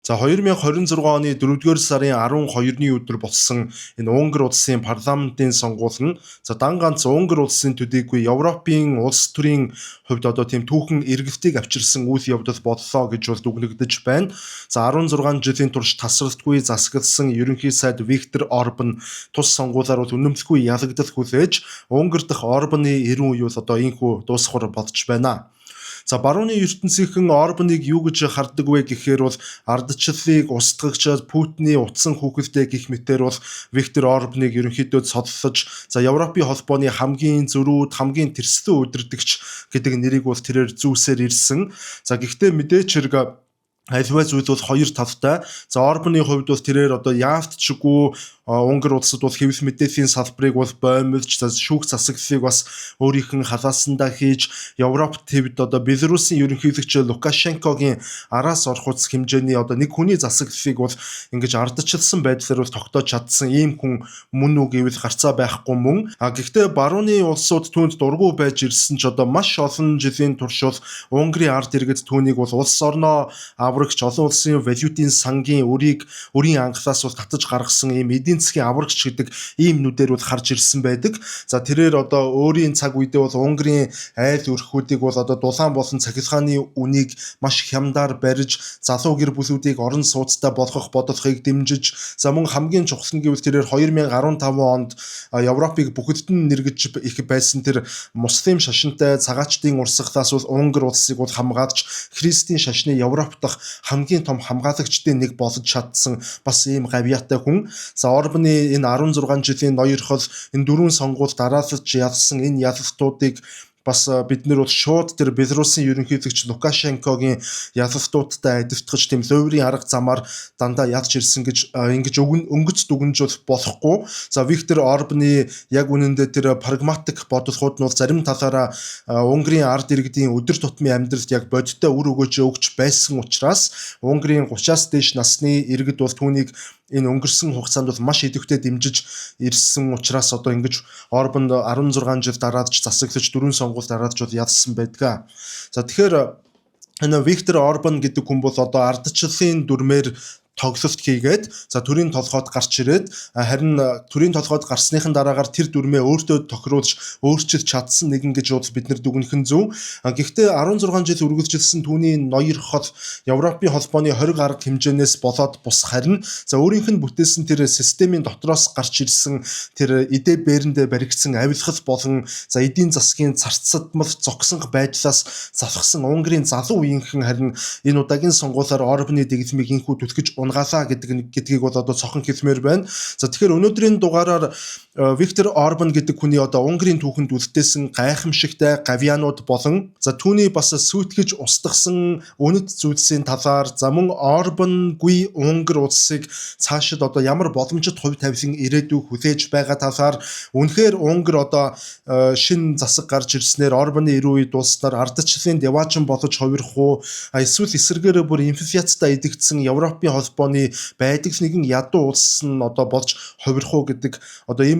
За 2026 оны 4-р сарын 12-ны өдөр болсон энэ Унгар улсын парламентын сонгуул нь дан ганц Унгар улсын төдийгүй Европын улс төрийн хувьд тийм түүхэн эргэлтийг авчирсан үйл явдал боллоо гэж бол дүгнэгдэж байна. За 16 жилийн турш тасралтгүй засагласан ерөнхий сайд Виктор Орбан тус сонгуулиар бол үнэмлэхгүй ялагдал хүлээж Унгар дахь Орбаны 90 үе бол ийхүү дуусахар болж байна. За барууны ертөнцийнхэн Орбаныг юу гэж хардаг вэ гэхээр бол ардчлалыг устгагч Путиний утсан хүүхэлдэй гэх мэтээр бол Виктор Орбаныг ерөнхийдөө цодлож Европын холбооны хамгийн зөрүүд хамгийн тэрслэн удирдагч гэдэг нэрийг бол тэрээр зүүсээр ирсэн. За гэхдээ мэдээч хэрэг альва зүйл бол хоёр талтай. За Орбаны хувьд бол тэрээр яавтчгүй Унгар улсад бол хэвлэл мэдээллийн салбарыг бол боомлж шүүх засаглалыг бас өөрийнх нь халаасандаа хийж Европ төвд Белорусын ерөнхийлөгч Лукашенкогийн араас орох үс хэмжээний нэг хүний засаглалыг бол ингэж ардчилсан байдлаар бол тогтоож чадсан ийм хүн мөн үг гэвэл гарцаа байхгүй мөн. Гэхдээ барууны улсууд түүнд дургүй байж ирсэн ч маш олон жилийн турш бол Унгарын ард иргэд түүнийг бол улс орноо аврагч олон улсын валютын сангийн өрийн анхлаас бол татаж гаргасан ийм эдийн засгийн аврагч гэдэг ийм нүдээр бол харж ирсэн байдаг. За тэрээр өөрийн цаг үедээ бол Унгарын айл өрхүүдийг бол дулаан болон цахилгааны үнийг маш хямдаар барьж залуу гэр бүлүүдийг орон сууцтай болгох бодлогыг дэмжиж мөн хамгийн чухал нь гэвэл тэрээр 2015 онд Европыг бүхэлд нь нэргэж их байсан тэр муслим шашинтай цагаачдын урсгалаас бол Унгар улсыг бол хамгаалж христийн шашны Европ дахь хамгийн том хамгаалагчдын нэг болж чадсан бас ийм гавьяатай хүн. За Орбаны энэ 16 жилийн ноёрхол энэ дөрвөн сонгуул дараалж явсан энэ ялалтуудыг бас бид нэр бол шууд тэр Белорусын ерөнхийлөгч Лукашенкогийн ялалтуудтай адилтгаж тийм ловрын арга замаар дандаа ядч ирсэн гэж ингэж өнгөц дүгнж болохгүй. За Виктор Орбаны яг үнэндээ тэр прагматик бодлогууд нь бол зарим талаараа Унгарын ард иргэдийн өдөр тутмын амьдралд яг бодиттой үр өгөөж байсан учраас Унгарын 30-аас дээш насны иргэд бол түүнийг энэ өнгөрсөн хугацаанд бол маш идэвхтэй дэмжиж ирсэн учраас ингэж Орбанд 16 жил дараалж засаглаж дөрвөн сонгуул дараалж бол ялсан байдаг. За тэгэхээр энэ Виктор Орбан гэдэг хүн бол ардчлалын дүрмээр тоглолт хийгээд төрийн толгойд гарч ирээд харин төрийн толгойд гарсныхан дараагаар тэр дүрмээ өөртөө тохируулж өөрчилж чадсан нэгэн гэж бол бид нар дүгнэх нь зөв. Гэхдээ 16 жил үргэлжилсэн түүний ноёрхол Европын холбооны 20 арга хэмжээнээс болоод бус харин өөрийнх нь бүтээсэн тэр системийн дотроос гарч ирсэн тэр идэ бээрэндээ баригдсан авилгал болон эдийн засгийн зарцдмал зогсон байдлаас залхсан Унгарын залуу үеийнхэн харин энэ удаагийн сонгуулиар Орбаны дэглэмийг инхүү түлхэж унгаалаа гэдгийг бол цохон хэлмээр байна. За тэгэхээр өнөөдрийн дугаараар Виктор Орбан гэдэг хүний Унгарын түүхэнд үлдээсэн гайхамшигтай гавьяанууд болон түүний бас сүйтгэж устгасан үнэт зүйлсийн талаар мөн Орбангүй Унгар улсыг цаашид ямар боломжит хувь тавилан ирээдүй хүлээж байгаа талаар үнэхээр Унгар шин засаг гарч ирснээр Орбаны 90 үе дууснаар ардчлалын деважин болж хувирах уу эсвэл эсэргээрээ бүр инфляцтай идэгдсэн Европын холбооны байдаг нэгэн ядуу улс нь болж хувирах уу гэдэг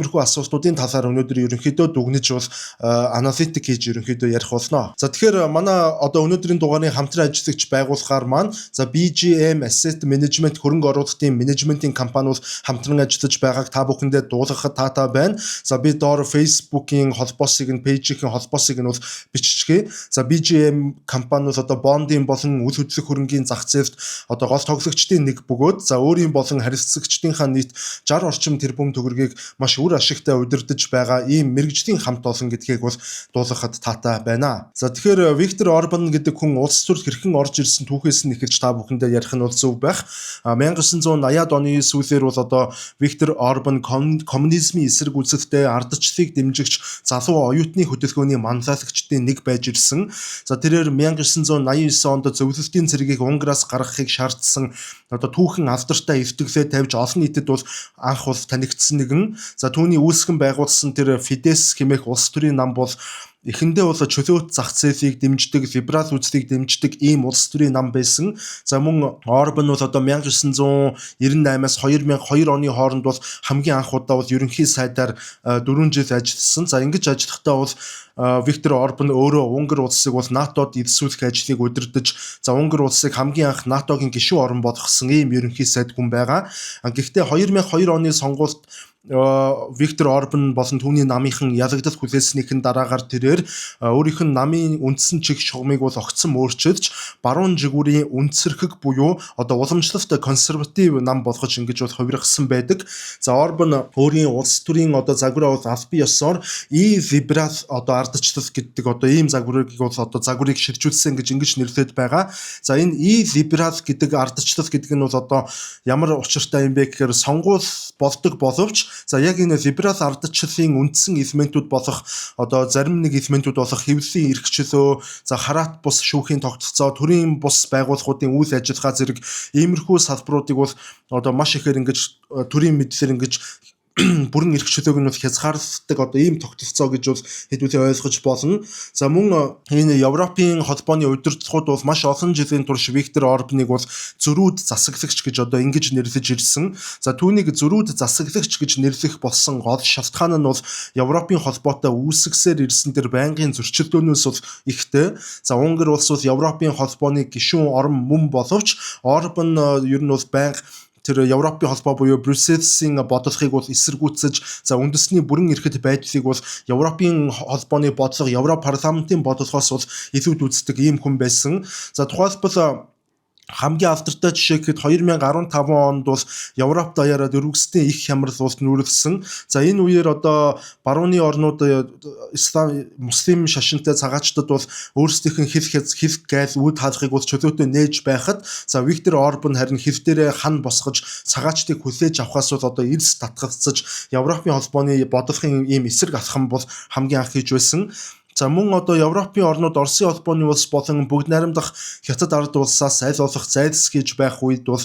иймэрхүү асуултуудын талаар өнөөдөр ерөнхийдөө дүгнэж бол аналитик хийж ерөнхийдөө ярих болно. За тэгэхээр манай өнөөдрийн дугаарын хамтран ажиллагч байгууллагаар маань BGM Asset Management хөрөнгө оруулалтын менежментийн компани бол хамтран ажиллаж байгааг та бүхэндээ дуулгахад таатай байна. Би доор Facebook-ийн холбоосыг нь пэйжийн холбоосыг нь бол биччихье. BGM компани бол бондын болон үйл хөдлөх хөрөнгийн зах зээлд гол тоглогчдын нэг бөгөөд өөрийн болон харилцагчдынхаа нийт 60 орчим тэрбум төгрөгийг маш үр ашигтай удирдах байгаа ийм мэрэгжлийн хамт олон гэдгийг бол дуулгахад таатай байна. Тэгэхээр Виктор Орбан гэдэг хүн улс төрд хэрхэн орж ирсэн түүхээс нь эхэлж та бүхэндээ ярих нь бол зөв байх. 1980-ад оны сүүлээр бол Виктор Орбан коммунизмын эсрэг үзэлтэй ардчлалыг дэмжигч залуу оюутны хөдөлгөөний манлайлагчдын нэг байж ирсэн. Тэрээр 1989 онд зөвлөлтийн цэргийг Унгараас гаргахыг шаардсан түүхэн алдартай итгэлээ тавьж олон нийтэд бол анх танигдсан нэгэн. Түүний үүсгэн байгуулсан тэр Фидес хэмээх улс төрийн нам бол эхэндээ бол чөлөөт зах зээлийг дэмждэг, либерал үзлийг дэмждэг ийм улс төрийн нам байсан. За мөн Орбан бол одоо 1998-аас 2002 оны хооронд бол хамгийн анх удаа бол ерөнхий сайдаар 4 жил ажилласан. За ингэж ажиллахдаа бол Виктор Орбан өөрөө Унгар улсыг бол НАТОд эзсүүлэх ажлыг удирдах, за Унгар улсыг хамгийн анх НАТОгийн гишүүн орон болгосон ийм ерөнхий сайд хүн байгаа. Гэхдээ 2002 оны сонгуульд Виктор Орбан болон түүний намынхан ялагдал хүлээснийхэн дараагаар тэрээр өөрийнх нь намын үндсэн чиг шугамыг бол огцом өөрчилж баруун жигүүрийн үндсэрхэг буюу одоо уламжлалт консерватив нам болгож ингэж бол хувиргасан байдаг. За Орбан өөрийн улс төрийн одоо загвараа бол аль бие ёсоор либерал одоо ардчлал гэдэг одоо ийм загварыг бол одоо загварыг ширжүүлсэн гэж нэрлэдэг байгаа. За энэ либерал гэдэг ардчлал гэдэг нь бол одоо ямар учиртай юм бэ гэхээр сонгуул болдог боловч за яг энэ либерал ардчлалын үндсэн элементүүд болох одоо зарим нэг элементүүд болох хэвлэлийн эрх чөлөө, за хараат бус шүүхийн тогтолцоо, төрийн бус байгууллагуудын үйл ажиллагаа зэрэг иймэрхүү салбаруудыг бол одоо маш ихээр ингэж төрийн мэдлэлээр ингэж бүрэн эрх чөлөөг нь хязгаарладаг одоо ийм тогтолцоо гэж бол хэдүүлээ ойлгож болно. За мөн энэ Европын холбооны удирдлагууд бол маш олон жилийн турш Виктор Орбаныг бол зөрүүд засаглагч гэж одоо ингэж нэрлэж ирсэн. За түүнийг зөрүүд засаглагч гэж нэрлэх болсон гол шалтгаан нь бол Европын холбоотой үүсгэсээр ирсэн тэр байнгын зөрчилдөөнөөс бол ихтэй. За Унгар улс бол Европын холбооны гишүүн орон мөн боловч Орбан ер нь бол байнга тэр Европын холбоо буюу Брюсселийн бодлогыг бол эсэргүүцэж, за үндэсний бүрэн эрхэт байдлыг бол Европын холбооны бодлого, Европ парламентын бодлогоос бол илүүд үздэг ийм хүн байсан. За тухайлбал хамгийн алдартай жишээ гэхэд 2015 онд бол Европ даяараа дөрвөстэй их хямрал бол нүүрлсэн. За энэ үеэр одоо барууны орнууд ислам муслим шашинтай цагаачтад бол өөрсдийнх нь хил гайл үд хаалгыг бол чөлөөтэй нээж байхад за Виктор Орбан харин хил дээрээ хан босгож цагаачтыг хүлээж авахаас бол одоо эрс татгалцаж Европын холбооны бодлогын ийм эсрэг алхам бол хамгийн анх хийж байсан. За мөн одоо Европын орнууд Оросын холбооны улс болон бүгд найрамдах Хятад ард улсаас аль болох зайлсхийж байх үед бол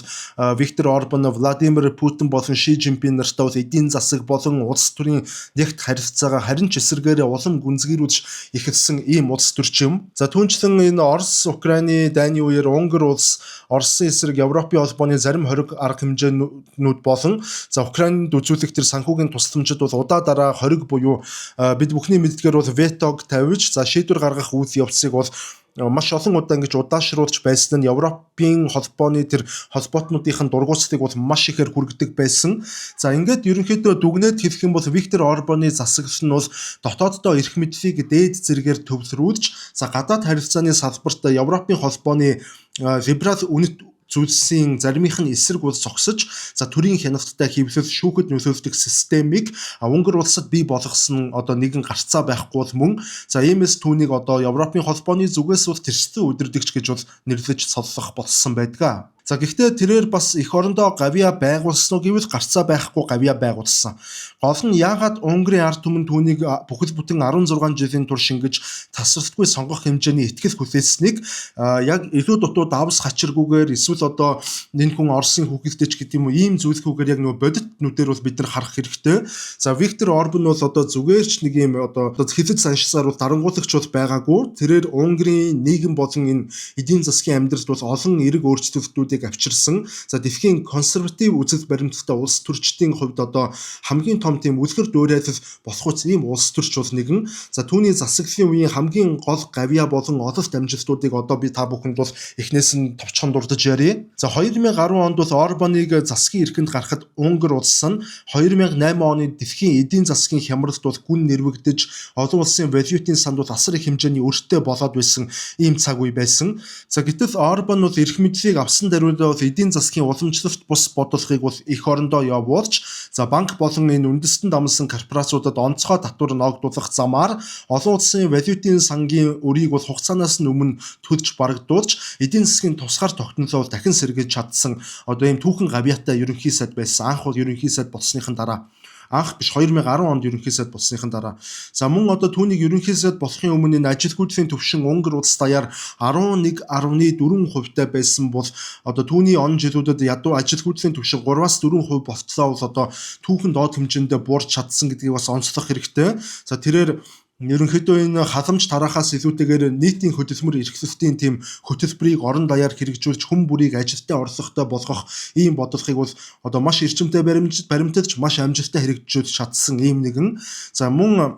Виктор Орбан, Владимир Путин болон Ши Жинпин нартай бол эдийн засаг болон улс төрийн нэгт харилцаагаа харин ч эсэргээрээ улам гүнзгийрүүлж эхэлсэн ийм улс төрчим. За түүнчлэн энэ Орос, Украины дайны үеэр Унгар улс Оросын эсрэг Европын холбооны зарим хориг арга хэмжээнүүд болон за Украинд үзүүлэх тэр санхүүгийн тусламжид бол удаа дараа хориг буюу бид бүхний мэддгээр бол ветог тавьж за шийдвэр гаргах үйл явцыг бол маш олон удаа ингэж удаашруулж байсан нь Европын холбооны тэр холбоотнуудын дургуутсыг бол маш ихээр хүргэдэг байсан. За ингээд ерөнхийдөө дүгнээд хэлэх юм бол Виктор Орбаны засаглал нь бол дотооддоо эрх мэдлийг дээд зэргээр төвлөрүүлж за гадаад харилцааны салбарт Европын холбооны либерал үнэт зүйлсийн заримынх нь эсрэг бол зогсож за төрийн хяналттай хэвлэл шүүхэд нөлөөлдөг системийг Унгар улсад бий болгосон одоо нэгэн гарцаа байхгүй бол мөн за иймээс түүнийг одоо Европын холбооны зүгээс бол тэрсэлэн удирдагч гэж бол нэрлэж соллох болсон байдаг. За гэхдээ тэрээр бас эх орондоо гавья байгуулсан уу гэвэл гарцаа байхгүй гавья байгуулсан. Гол нь яагаад Унгарын ард түмэн түүнийг бүхэл бүтэн 16 жилийн турш ингэж тасралтгүй сонгох хэмжээний итгэл хүлээснийг яг илүү дутуу давс хачиргүйгээр эсвэл одоо энэ хүн Оросын хүүхэлдэйч гэдэг юм уу ийм зүйлхүүгээр яг нөгөө бодит нүдээр бол бид нар харах хэрэгтэй. За Виктор Орбан бол одоо зүгээр ч нэг ийм одоо хэлэц саншсаар бол дарангуулагч бол байгаагүй. Тэрээр Унгарын нийгэм болон энэ эдийн засгийн амьдралд бол олон эрг өөрчлөлтүүд авчирсан. За дэлхийн консерватив үзэл баримталтай улс төрчдийн хувьд одоо хамгийн том тийм үлгэр дуурайлал болох үс ийм улс төрч бол нэгэн. За түүний засаглалын үеийн хамгийн гол гавья болон ололт амжилтуудыг одоо би та бүхэнд бол эхнээс нь товчхон дурдж ярив. За 2010 онд бол Орбаныг засгийн эрхэнд гаргахад Унгар улс нь 2008 оны дэлхийн эдийн засгийн хямралд бол гүн нэрвэгдэж олон улсын валютын санд бол асар их хэмжээний өртөө болоод байсан ийм цаг үе байсан. За гэтэл Орбан бол эрх мэдлийг авсан даруй бол эдийн засгийн уламжлалт бус бодлогыг бол эх орондоо явуулж за банк болон энэ үндэстэн дамсан корпорациудад онцгой татвар ногдуулах замаар олон улсын валютын сангийн өрийг бол хугацаанаас нь өмнө төлж барагдуулж эдийн засгийн тусгаар тогтнолоо бол дахин сэргийлж чадсан одоо ийм түүхэн гавьяатай ерөнхий сайд байсан. Анх бол ерөнхий сайд болсныхан дараа анх биш 2010 онд ерөнхий сайд болсныхан дараа. За мөн одоо түүнийг ерөнхий сайд болохын өмнө энэ ажил хөдлийн төвшин Унгар улс даяар 11.4% байсан бол одоо түүний он жилүүдэд ядуу ажил хөдлийн төвшин 3-4% болтлоо бол одоо түүхэн доод хэмжээндээ буурч чадсан гэдгийг бас онцлох хэрэгтэй. За тэрээр Ерөнхийдөө энэ халамж тараахаас илүүтэйгээр нийтийн хөдөлмөр эрхлэлтийн тийм хөтөлбөрийг орон даяар хэрэгжүүлж хүн бүрийг ажилтаа орлоготой болгох ийм бодлогыг бол одоо маш эрчимтэй баримталж маш амжилттай хэрэгжүүлж чадсан ийм нэгэн. За мөн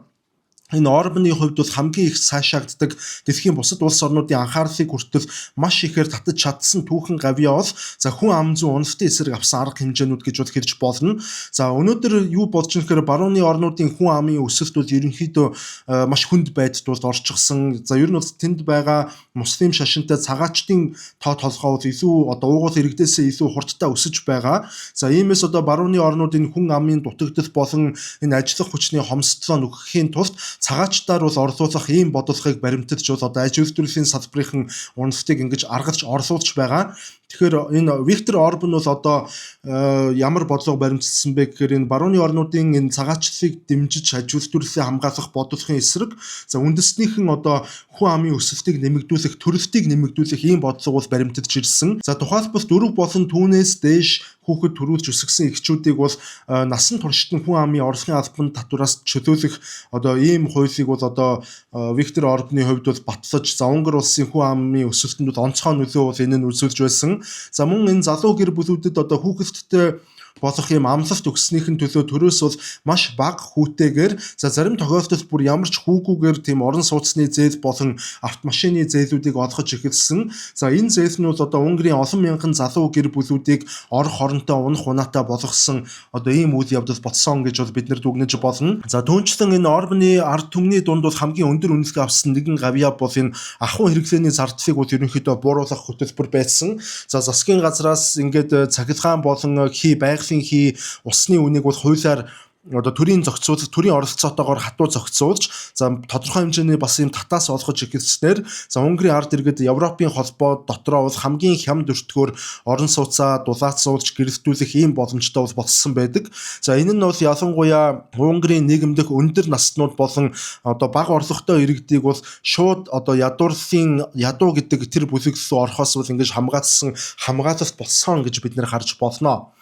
энэ Орбаны хувьд бол хамгийн их цаашаагддаг дэлхийн бусад улс орнуудын анхаарлыг хүртэл маш ихээр татаж чадсан түүхэн гавьяа бол за хүн ам зүйн уналтын эсрэг авсан арга хэмжээнүүд гэж бол хэлж болно. За өнөөдөр юу болж байгаа нөхөр барууны орнуудын хүн амын өсөлт бол ерөнхийдөө маш хүнд байдалд бол орчихсон. За ер нь бол тэнд байгаа муслим шашинтай цагаачдын тоо толгой бол илүү одоо уугуул иргэдээсээ илүү хурдтай өсөж байгаа. За иймээс одоо барууны орнуудын хүн амын дутагдал болон энэ ажиллах хүчний хомсдлоо нүхэхийн тулд цагаачтаар бол орлуулах ийм бодлогыг баримталж бол одоо аж үйлдвэрлэлийн салбарын уналтыг ингэж аргалж орлуулж байгаа. Тэгэхээр энэ Виктор Орбан бол одоо ямар бодлого баримталсан бэ гэхээр энэ барууны орнуудын энэ цагаачлалыг дэмжиж аж үйлдвэрлэлийг хамгаалах бодлогын эсрэг за үндэснийхэн одоо хүн амын өсөлтийг нэмэгдүүлэх, төрөлтийг нэмэгдүүлэх ийм бодлого бол баримталж ирсэн. За тухайлбал 4 болон түүнээс дээш хүүхэд төрүүлж өсгсөн эхчүүдийг бол насан туршид хүн амын орлогын албан татвараас чөлөөлөх одоо ийм хуулийг бол одоо Виктор Орбаны хувьд бол батлаж за Унгар улсын хүн амын өсөлтөнд бол онцгой нөлөө бол энэ нь үзүүлж байсан. За мөн энэ залуу гэр бүлүүдэд одоо хүүхэдтэй болох юм амлалт өгснийхэн төлөө төрөөс бол маш бага хүүтэйгээр за зарим тохиолдолд бүр ямар ч хүүгүйгээр тийм орон сууцны зээл болон автомашины зээлүүдийг олгож эхэлсэн. За энэ зээл нь бол одоо Унгарын олон мянган залуу гэр бүлүүдийг орох хоронтой унах унаатай болгосон одоо ийм үйл явдал болсон гэж бол бид нар дүгнэж болно. За түүнчлэн энэ Орбаны ард түмний дунд бол хамгийн өндөр үнэлгээ авсан нэгэн гавьяа бол энэ ахуйн хэрэглээний зардлыг бол ерөнхийдөө бууруулах хөтөлбөр байсан. За засгийн газраас ингээд цахилгаан болон хий усны үнийг бол хуулиар одоо төрийн зохицуулалт төрийн оролцоотойгоор хатуу зохицуулж за тодорхой хэмжээний бас юм татаас олгож эхэлснээр за Унгарын ард иргэд Европын холбоо дотроо бол хамгийн хямд өртгөөр орон сууцаа дулаацуулж гэрэлтүүлэх ийм боломжтой бол болсон байдаг. За энэ нь бол ялангуяа Унгарын нийгэм дэх өндөр наснууд болон одоо бага орлоготой иргэдийг бол шууд одоо ядуурлын ядуу гэдэг тэр бүлэг рүү орохоос бол ингэж хамгаалалт болсон гэж бид нэр харж болно.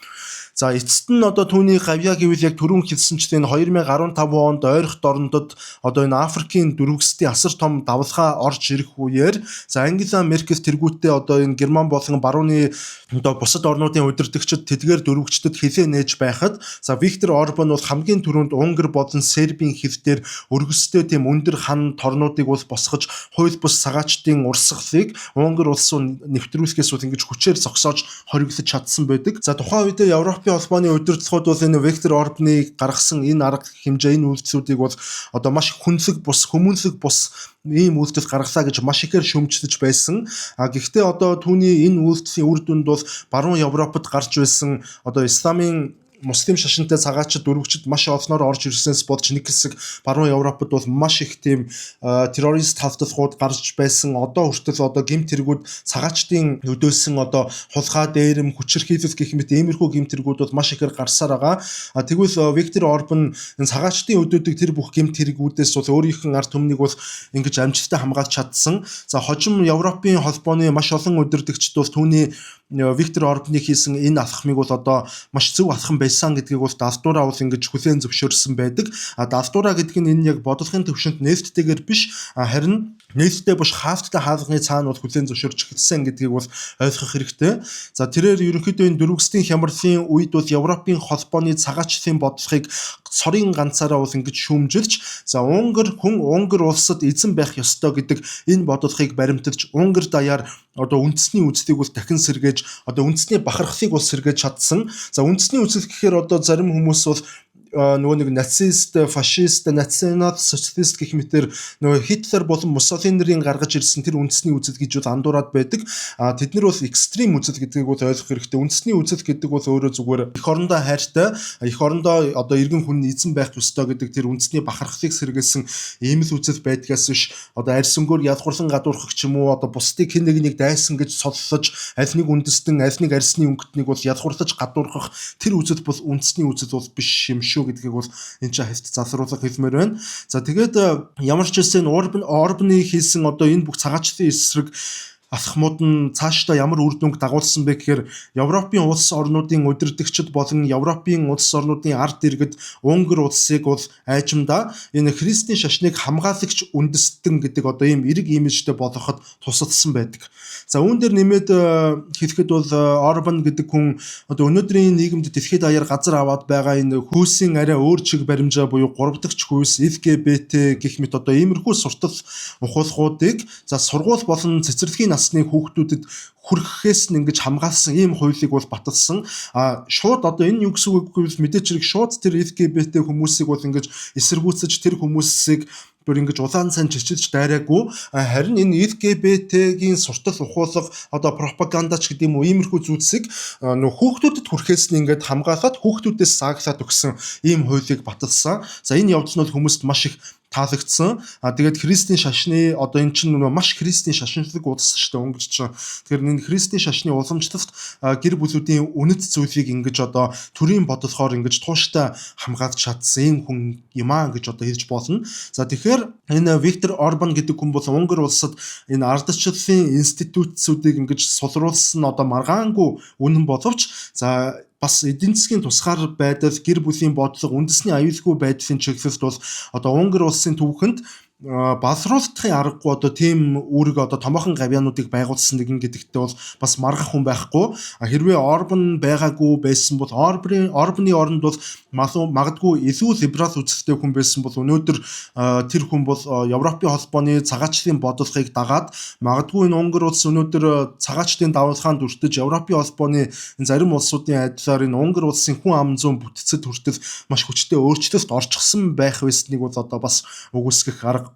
За эцэст нь одоо түүний гавьяа гэвэл яг түрүүн хэлсэнчлэн 2015 онд ойрох дорнодод одоо энэ Африкийн дөрвөсдийн асар том давлгаа орж ирэх үеэр за Ангела Меркель тэргүүтээ одоо энэ Герман болон барууны одоо бусад орнуудын удирдагчид тэдгээр дөрвөгчдөд хилээ нээж байхад за Виктор Орбан бол хамгийн түрүүнд Унгар болон Сербийн хэвтэр өргөстэй тийм өндөр хан торнуудыг бол босгож хууль бус цагаачдын урсгалыг Унгар улсыг нэвтрүүлэхээс бол ингэж хүчээр зогсоож хориглож чадсан байдаг. За тухайн үед Европ холбооны удирдлагууд бол энэ Виктор Орбаны гаргасан энэ арга хэмжээ энэ үйлдэлүүдийг бол одоо маш хүнлэг бус хүмүүнлэг бус ийм үйлдэл гаргалаа гэж маш ихээр шөмжлөж байсан. Гэхдээ одоо түүний энэ үйлдэлийн үр дүнд бол баруун Европод гарч байсан одоо исламын муслим шашинтай цагаачд дөрвөгчд маш олноор орж ирсэнээс болж нэг хэсэг баруун Европод бол маш их тийм террорист халдлагууд гарч байсан. Одоо хүртэл одоо гэмт хэрэгүүд цагаачдын өдөөсөн одоо хулгай дээрэм хүчирхийлэл гэх мэт иймэрхүү гэмт хэрэгүүд бол маш ихээр гарсаар байгаа. Тэгвэл Виктор Орбан энэ цагаачдын өдөөдөг тэр бүх гэмт хэрэгүүдээс бол өөрийнх нь ард түмнийг бол ингэж амжилттай хамгаалж чадсан. За хожим Европын холбооны маш олон удирдагчид бол түүний Виктор Орбаны хийсэн энэ алхмыг бол одоо маш зөв алхам байсан гэдгийг бол Далдуура бол ингэж хүлээн зөвшөөрсөн байдаг. Далдуура гэдэг нь энэ яг бодлогын төвшөнд нээлттэйгээр биш харин нээлттэй буш хаалттай хаалганы цаана бол хүлээн зөвшөөрч эхэлсэн гэдгийг бол ойлгох хэрэгтэй. За тэрээр ерөнхийдөө энэ дөрвөсдийн хямралын үед бол Европын холбооны цагаачлалын бодлогыг цорын ганцаараа бол ингэж шүүмжилж за Унгар улсад эзэн байх ёстой гэдэг энэ бодлогыг баримталж Унгар даяар одоо үндэсний үзлийг бол дахин сэргээж одоо үндэсний бахархлыг бол сэргээж чадсан. За үндэсний үзэл гэхээр одоо зарим хүмүүс бол нөгөө нэг нацист, фашист, национал социалист гэх мэтэр нөгөө Хитлер болон Муссолинийн гаргаж ирсэн тэр үндэсний үзэл гэж бол андуураад байдаг. Тэд нар бол экстрим үзэл гэдгийг бол ойлгох хэрэгтэй. Үндэсний үзэл гэдэг бол өөрөө зүгээр эх орондоо хайртай, эх орондоо одоо иргэн хүн эзэн байх ёстой гэдэг тэр үндэсний бахархлыг сэргээсэн ийм л үзэл байдгаас биш одоо арьс өнгөөр ядгуурлан гадуурхах ч юм уу одоо бусдыг хэн нэгнийг дайсан гэж соллож аль нэг үндэстэн аль нэг арьсны өнгөтнийг бол ядгуурлаж гадуурхах тэр үзэл бол үндэсний үзэл бол биш юм шүү гэдгийг бол энэ ч хальт залруулах хэлмээр байна. За тэгээд ямар ч хэлсэн Орбаны хийсэн одоо энэ бүх цагаачлалын эсрэг алхмууд нь цаашдаа ямар үр дүнг дагуулсан бэ гэхээр Европын улс орнуудын удирдагчид болон Европын улс орнуудын ард иргэд Унгар улсыг бол айжмдаа энэ христийн шашныг хамгаалагч үндэстэн гэдэг одоо ийм эрг имижтэй болгоход тусалсан байдаг. За үүн дээр нэмээд хэлэхэд бол Орбан гэдэг хүн одоо өнөөдрийн нийгэмд дэлхийд даяар газар аваад байгаа энэ хүйсийн арай өөр чиг баримжаа буюу 3 дахь хүйс LGBT гэх мэт одоо иймэрхүү суртал ухуулгуудыг за сургууль болон цэцэрлэгийн насны хүүхдүүдэд хүрхэхээс нь ингэж хамгаалсан ийм хуулийг бол баталсан. Шууд одоо энэ юу гэсэн үг гэвэл мэдээч хэрэг шууд тэр LGBT хүмүүсийг бол ингэж эсэргүүцэж тэр хүмүүсийг бүр ингэж улаан сайн чичилж дайраагүй харин энэ LGBT-гийн суртал ухуулга одоо пропагандач гэдэг юм уу иймэрхүү зүйлсийг нөх хүүхдүүдэд хүрэхээс нь ингэж хамгаалаад хүүхдүүдээс сааглаад өгсөн ийм хуулийг баталсан. За энэ явдал нь бол хүмүүст маш их таалагдсан. Тэгээд христийн шашны одоо эн чинь маш христийн шашинлаг улс шүү дээ Унгар чинь. Тэгэхээр энэ христийн шашны уламжлалт гэр бүлүүдийн үнэт зүйлийг ингэж одоо төрийн бодлохоор ингэж тууштай хамгаалж чадсан хүн юм аа гэж одоо хэлж болно. За тэгэхээр энэ Виктор Орбан гэдэг хүн бол Унгар улсад энэ ардчлалын институтсүүдийг ингэж сулруулсан одоо маргаангүй үнэн боловч за бас эдийн засгийн тусгаар байдал гэр бүлийн бодлого үндэсний аюулгүй байдлын чиглэлд бол одоо Унгар улсын түүхэнд боловсруулалтын аргагүй одоо тийм үүрэг одоо томоохон гавьяануудыг байгуулсан нэгэн гэдэгтээ бол бас маргах хүн байхгүй. Хэрвээ Орбан байгаагүй байсан бол Орбаны оронд бол магадгүй илүү либерал үзэлтэй хүн байсан бол өнөөдөр тэр хүн бол Европын холбооны цагаачлалын бодлогыг дагаад магадгүй энэ Унгар улс өнөөдөр цагаачлалын давуулгаанд өртөж Европын холбооны зарим улсуудын адилаар энэ Унгар улсын хүн ам зүйн бүтцэд хүртэл маш хүчтэй өөрчлөлт орчихсон байх байсныг бол одоо бас үгүйсгэх арга.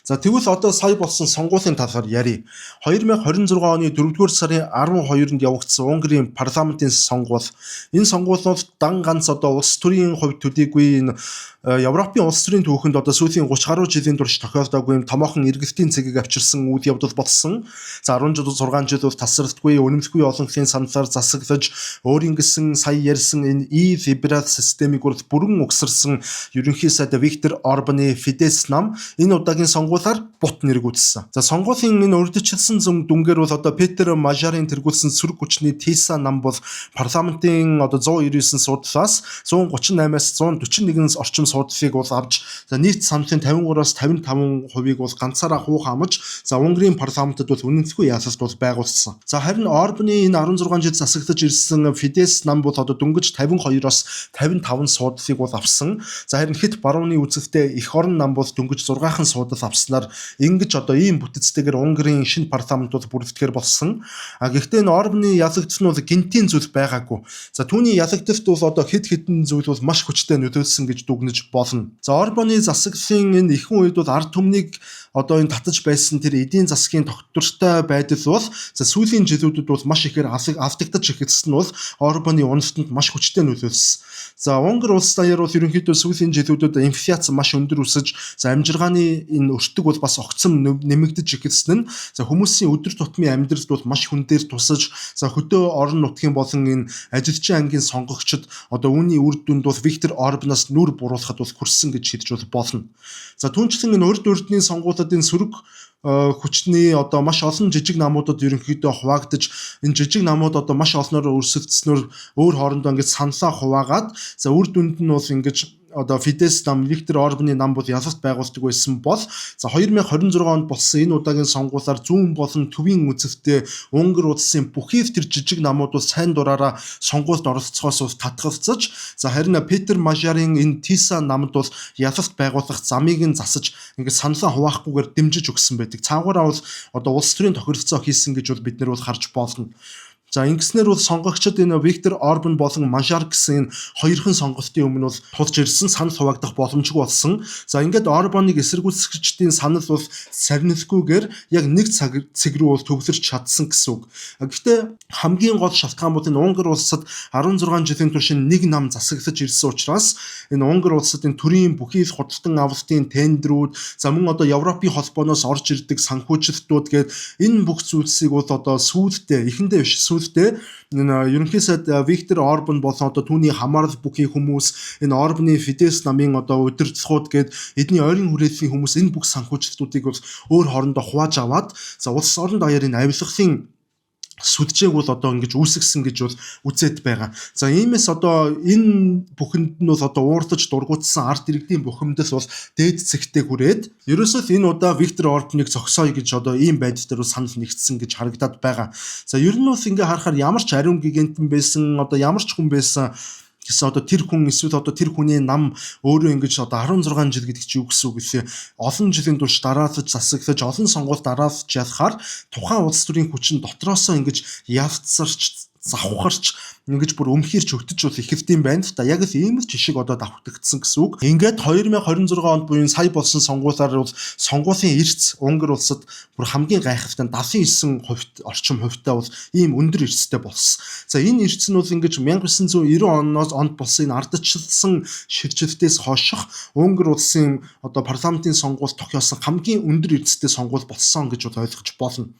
За тэгвэл одоо сая болсон сонгуулийн талаар ярив. 2026 оны 4-р сарын 12-нд явагдсан Унгарын парламентын сонгуул. Энэ сонгуул бол дан ганц одоо улс төрийн хувьд төдийгүй энэ Европын улс төрийн түүхэнд одоо сүүлийн 30 гаруй жилийн турш тохиолдоогүй юм томоохон эргэлтийн цэгийг авчирсан үйл явдал болсон. За 16 жил бол тасралтгүй үнэмлэхгүй олонхын саналаар засаглаж өөрийн гэсэн сая ярьсан энэ либерал системийг бүрэн угсарсан ерөнхий сайд Виктор Орбаны Фидес нам энэ удаагийн сонгуулиар бут нэргүүлсэн. За сонгуулийн энэ урьдчилсан дүнгээр бол одоо Петер Мажарын тэргүүлсэн сөрөг хүчний Тиса нам бол парламентын одоо 199 суудлаас 138-аас 141 орчим суудлыг бол авч за нийт саналын 53-аас 55%-ийг бол ганцаараа хуу хамж за Унгарын парламентод бол үнэнцгүй ясалт бол байгуулсан. За харин Орбаны энэ 16 жил засаглаж ирсэн Фидес нам бол одоо дөнгөж 52-оос 55 суудлыг бол авсан. За харин хэд барууны үзэлтэй Эх орон нам бол дөнгөж 6хан суудал авснаар ингэж одоо ийм бүтцтэйгээр Унгарын шинэ парламент бол бүрддэхэр болсон. Гэхдээ энэ Орбаны ялагдсан нь бол гинтийн зүйл байгаагүй. За түүний ялагдалт бол одоо хэд хэдэн зүйл бол маш хүчтэй нөлөөлсөн гэж дүгнэж болно. За Орбаны засаглалын энэ ихэнх үед бол ард түмнийг одоо энэ татаж байсан тэр эдийн засгийн тогтвортой байдал бол за сүүлийн жилүүдэд бол маш ихээр автагдаж эхэлсэн нь бол Орбаны уналтанд маш хүчтэй нөлөөлсөн. За Унгар улс даяар бол ерөнхийдөө сүүлийн жилүүдэд инфляц маш өндөр өсөж за амжиргааны энэ өртөг бол бас огцом нэмэгдэж эхэлсэн нь за хүмүүсийн өдөр тутмын амьдралд бол маш хүн дээр тусаж за хөдөө орон нутгийн болон энэ ажилчин ангийн сонгогчид одоо үүний үр дүнд бол Виктор Орбанаас нүр буруулахад бол хүрсэн гэж хэлж болно. За түүнчлэн энэ урд урдны сонгуулиудын сөрөг хүчний одоо маш олон жижиг намуудад ерөнхийдөө хуваагдаж энэ жижиг намууд одоо маш олноор өрсөлдснөөр өөр хоорондоо ингэж саналаа хуваагаад за үр дүнд нь бол ингэж одоо Фидес нам Виктор Орбаны нам бол ялалт байгуулдаг байсан бол за 2026 онд болсон энэ удаагийн сонгуулиар зүүн болон төвийн үзэлтэй Унгар улсын бүхий л тэр жижиг намууд бол сайн дураараа сонгуульд оролцохоос татгалзаж за харин Петер Мажарын энэ Тиса намд бол ялалт байгуулах замыг нь засаж ингээд саналаа хуваахгүйгээр дэмжиж өгсөн байдаг. Цаагаараа бол одоо улс төрийн тохиролцоо хийсэн гэж бол бид нэр бол харж болно. За ингэснээр бол сонгогчид энэ Виктор Орбан болон Мажар гэсэн энэ хоёрхан сонголтын өмнө бол тулж ирсэн санал хуваагдах боломжгүй болсон. За ингээд Орбаныг эсэргүүцэгчдийн санал бол сарнилгүйгээр яг нэг цэг рүү бол төвлөрч чадсан гэсэн үг. Гэхдээ хамгийн гол шалтгаан бол энэ Унгар улсад 16 жилийн турш нэг нам засаглаж ирсэн учраас энэ Унгар улсад энэ төрийн бүхий л худалдан авалтын тендерүүд за мөн одоо Европын холбооноос орж ирдэг санхүүжилтүүд гээд энэ бүх зүйлсийг бол одоо эхэндээ биш сүүлдээ энэ ерөнхий сайд Виктор Орбан болон одоо түүний хамаарал бүхий хүмүүс энэ Орбаны Фидес намын одоо удирдлагууд гээд эдний ойрын хүрээллийн хүмүүс энэ бүх санхүүжилтүүдийг бол өөр хоорондоо хувааж аваад за улс орон даяарын авилгын сүлжээг бол одоо ингэж үүсгэсэн гэж бол үзээд байгаа. За иймээс одоо энэ бүхэнд нь бол одоо уурдаж дургуутсан арт иргэдийн бухимдал бол дээд зэгтээ хүрээд ерөөсөө энэ удаа Виктор Орбаныг зогсооё гэж одоо ийм байдал дээр санал нэгдсэн гэж харагдаад байгаа. За ер нь бол ингээ харахаар ямар ч ариун гигантэн байсан одоо ямар ч хүн байсан гэсэн одоо тэр хүн эсвэл одоо тэр хүний нам өөрөө ингэж одоо 16 жил гэдэг чинь юу гэсэн үг вэ? Олон жилийн турш дараалж засаглаж олон сонгуульд дараалж ялахаар тухайн улс төрийн хүчин дотроосоо ингэж явцарч завхарч ингэж бүр өмхирч өгтөж бол ихэвдэм байна л да. Яг л ийм л жишг одоо давхтагдсан гэсэн үг. Ингээд 2026 онд буюу сая болсон сонгуулиар бол сонгуулийн эрс Унгар улсад бүр хамгийн гайхалтай 79% орчим хувьтай бол ийм өндөр эрстэй болсон. За энэ эрс нь бол ингэж 1990 онд болсон энэ ардчилсан шилжилтээс хойших Унгар улсын одоо парламентын сонгуульд тохиосон хамгийн өндөр эрстэй сонгуул болсон гэж бол ойлгож болно.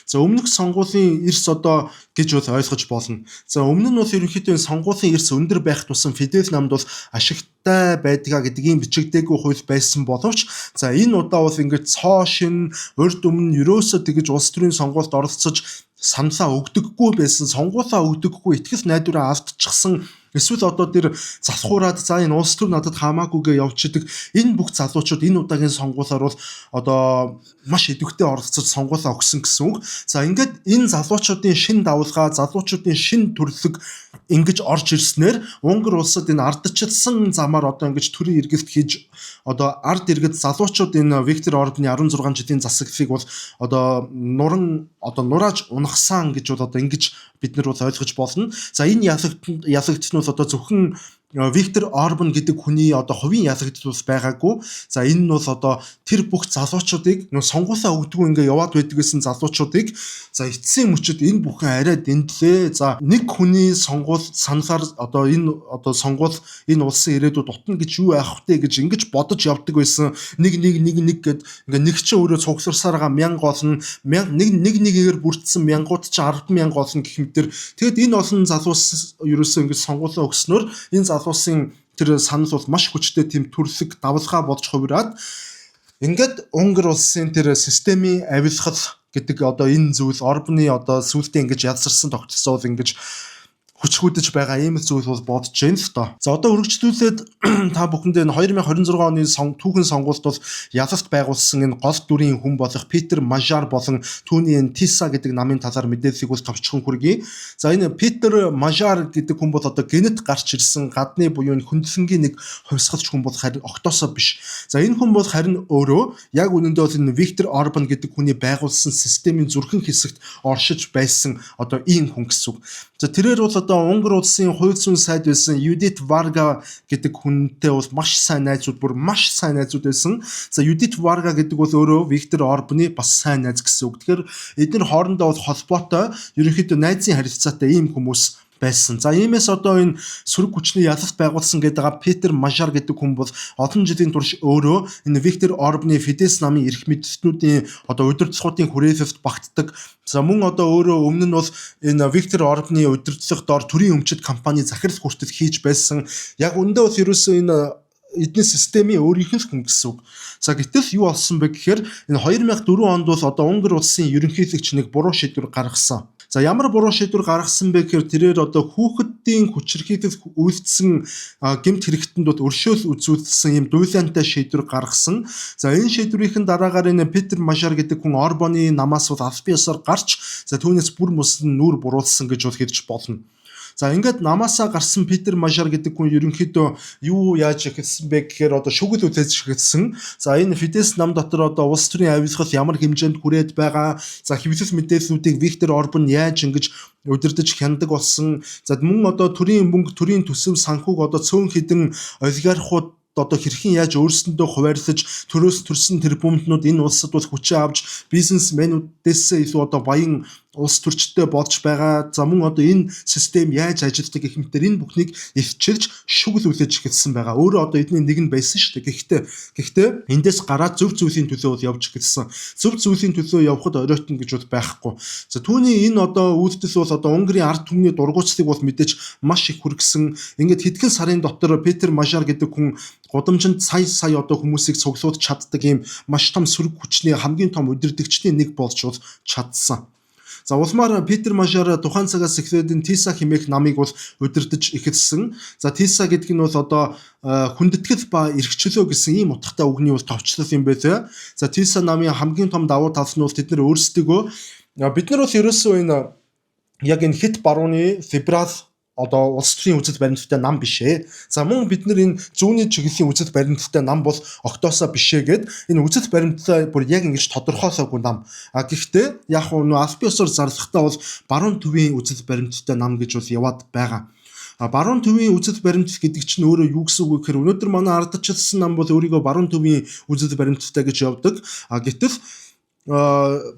За өмнөх сонгуулийн эрс одоо гэж бол ойлгож болно. За өмнө нь бол ерөнхийдөө сонгуулийн эрс өндөр байх тусам Фидес намд бол ашигтай байдгаа гэдэг ийм бичигдээгүй хууль байсан боловч за энэ удаа бол ингэж цоо шин урд өмнө ерөөсөө тэгж улс төрийн сонгуульд оролцож саналаа өгдөггүй байсан, сонгуулаа өгдөггүй итгэл найдвараа алдчихсан эсвэл одоо тэр залхуураад за энэ улс төр надад хамаагүйгээ явчихдаг энэ бүх залуучууд энэ удаагийн сонгуулиар бол одоо маш идэвхтэй оролцож сонгуулаа өгсөн гэсэн үг. За ингээд энэ залуучуудын шин давлгаа, залуучуудын шин төрлөг ингэж орж ирснээр Унгар улсад энэ ардчилсан замаар одоо ингэж төрийн эргэлт хийж одоо ард иргэд залуучууд энэ Виктор Орбаны 16 жилийн засаглалыг бол одоо нурааж унахсан гэж бол одоо ингэж бид нар бол ойлгож болно. За энэ ялагдт нь бол одоо зөвхөн Виктор Орбан гэдэг хүний одоо хувийн ялагдал бас байгаагүй. За энэ нь бол одоо тэр бүх залуучуудыг нөө сонгуулаа өгдөггүй ингээ яваад байдаг гэсэн залуучуудыг за эцсийн мөчөд энэ бүхэн арай дэндлээ. За нэг хүний сонгуул саналаар одоо энэ одоо сонгуул энэ улсын ирээдүйд утна гэж юу яах вэ гэж ингэж бодож явдаг байсан. Нэг гэд ингээ нэг ч өөрөө цугсарсараа 1000 олон нэгээр бүрдсэн мянгууд ч 100000 олон гэх мэтэр. Тэгэд энэ олон залуус ерөөсөө ингэж сонгуулаа өгснөөр энэ залуусын тэр санал бол маш хүчтэй тийм төрлөг давлгаа болж хувираад ингээд Унгар улсын тэр системийн авилгал гэдэг одоо энэ зүйл Орбаны одоо сүултээ ингэж ядсарсан тогтолцоо бол ингэж хүчгүүдэж байгаа ийм зүйл бол бодож байна л доо. За одоо үргэлжлүүлээд та бүхэндээ 2026 оны түүхэн сонгуульд бол ялалт байгуулсан энэ гол дүрийн хүн болох Питер Мажар болон түүний энэ Тиса гэдэг намын талаар мэдээллийг бол товчхон хүргэе. За энэ Питер Мажар гэдэг хүн бол одоо генет гарч ирсэн гадны буюу хөндлөнгийн нэг хувьсгалч хүн бол харин октосоо биш. За энэ хүн бол харин өөрөө яг үнэндээ бол энэ Виктор Орбан гэдэг хүний байгуулсан системийн зүрхэн хэсэгт оршиж байсан одоо ийм хүн гэсэн үг. За тэрээр бол одоо Унгар улсын хууль зүйн сайд байсан Юдит Варга гэдэг хүнтэй бол маш сайн найзууд байсан. За Юдит Варга гэдэг бол өөрөө Виктор Орбаны бас сайн найз гэсэн үг. Тэгэхээр эдгээр хоорондоо бол холбоотой ерөнхийдөө найзын харилцаатай ийм хүмүүс байсан. За иймээс одоо энэ сөрөг хүчний ялалт байгуулсан гэдэг байгаа Питер Мажар гэдэг хүн бол олон жилийн турш өөрөө энэ Виктор Орбаны Фидес намын эрх мэдэлтнүүдийн одоо удирдлагуудын хүрээлэлд багтдаг. За мөн одоо өөрөө өмнө нь бол энэ Виктор Орбаны удирдлагын доор төрийн өмчит компани захирал хүртэл хийж байсан. Яг үндэ бол ерөөсөө энэ эдний системийн өөрийнх нь хүн гэсэн үг. За гэтэл юу болсон бэ гэхээр энэ 2004 онд бол одоо Унгар улсын ерөнхийлөгч нэг буруу шийдвэр гаргасан. За ямар буруу шийдвэр гаргасан бэ гэхээр тэрээр одоо хүүхэдийн хүчирхийлэл үйлдсэн гэмт хэрэгтэнд бол өршөөл үзүүлсэн юм дуйлаантай шийдвэр гаргасан. За энэ шийдвэрийн дараагаар энэ Питер Мажар гэдэг хүн Орбаны намаас бол албан ёсоор гарч за түүнээс бүр мөсөн нүур буруулсан гэж бол хэлж болно. За ингээд намаасаа гарсан Питер Мажар гэдэг хүн ерөнхийдөө юу яаж эхэлсэн бэ гэхээр одоо шүгэл үлээж эхэлсэн. За энэ Фидес нам дотор одоо улс төрийн авилгал ямар хэмжээнд хүрээд байгаа. За хэвлэл мэдээллүүдийг Виктор Орбан яаж ингэж удирдах хяндаг болсон. За мөн одоо төрийн мөнгө, төрийн төсөв санхүүг одоо цөөн хідэн олигархууд одоо хэрхэн яаж өөрсөндөө хуваарлаж төрөөс төрсэн тэр бүмтнүүд энэ улсад бол хүчээ авч бизнесмэнүүдээс илүү одоо баян улс төрчтэй болж байгаа. За мөн одоо энэ систем яаж ажилладаг гэх мэтээр энэ бүхнийг эвчирж шүглүүлж эхэлсэн байгаа. Өөрөө одоо эдний нэг нь байсан шүү дээ. Гэхдээ эндээс гараад зөв зүйлийн төлөө явж эхэлсэн. Зөв зүйлийн төлөө явхад оройтон гэж бол байхгүй. За түүний энэ одоо үйлдэл бол одоо Унгарийн ард түмний дургуутсыг бол мэдээж маш их хүргэсэн. Ингээд хэдхэн сарын дотор Петр Мажар гэдэг хүн гудамжинд сая одоо хүмүүсийг цуглуулж чаддаг ийм маш том сөрөг хүчний хамгийн том удирдагчдын нэг болж чадсан. За улмаар Петр Мажар тухайн цагаас эхлээд Тиса хэмээх намыг бол удирдах эхэлсэн. За Тиса гэдэг нь бол одоо хүндэтгэл ба эрхчлөө гэсэн ийм утгатай үгний бол товчлол юм байлаа. За Тиса намын хамгийн том давуу тал нь бол тэд нар өөрсдөө бид нар бол ерөөсөө энэ яг энэ хит барууны либерал одоо улс төрийн үзэл баримттай нам бишээ. За мөн бид нар энэ зүүнний чиглэлийн үзэл баримттай нам бол огтоосоо бишээ гэд энэ үзэл баримттай бүр яг ингэж тодорхойлоогүй нам. Гэхдээ яг нөө аль биесээр зарлахтаа бол баруун төвийн үзэл баримттай нам гэж бол яваад байгаа. Баруун төвийн үзэл баримт гэдэг чинь өөрөө юу гэсэн үг гэхээр өнөөдөр манай ардчилсан нам бол өөрийгөө баруун төвийн үзэл баримттай гэж явдаг. Гэтэл